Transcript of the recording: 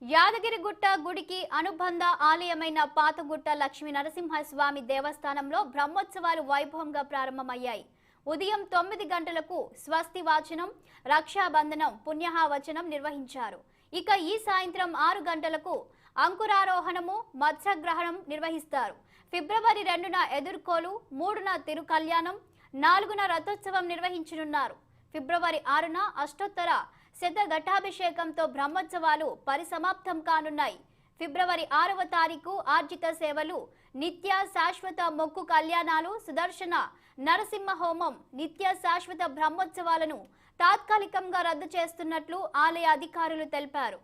యాదగిరిగుట్ట గుడికి అనుబంధ ఆలయమైన పాతగుట్ట లక్ష్మీ నరసింహస్వామి దేవస్థానంలో బ్రహ్మోత్సవాలు వైభవంగా ప్రారంభమయ్యాయి. ఉదయం 9 గంటలకు స్వస్తి వాచనం, రక్షాబంధనం, పుణ్యహావచనం నిర్వహించారు. ఇక ఈ సాయంత్రం 6 గంటలకు అంకురారోహణము, మత్స్యగ్రహణం నిర్వహిస్తారు. ఫిబ్రవరి 2న ఎదుర్కోలు, 3న తిరుకల్యాణం, 4న రథోత్సవం నిర్వహించనున్నారు. ఫిబ్రవరి 6న అష్టోత్తర శతఘటాభిషేకంతో బ్రహ్మోత్సవాలు పరిసమాప్తం కానున్నాయి. ఫిబ్రవరి 6వ తారీఖు ఆర్జిత సేవలు, నిత్య శాశ్వత మొక్కు కళ్యాణాలు, సుదర్శన నరసింహ హోమం, నిత్య శాశ్వత బ్రహ్మోత్సవాలను తాత్కాలికంగా రద్దు చేస్తున్నట్లు ఆలయ అధికారులు తెలిపారు.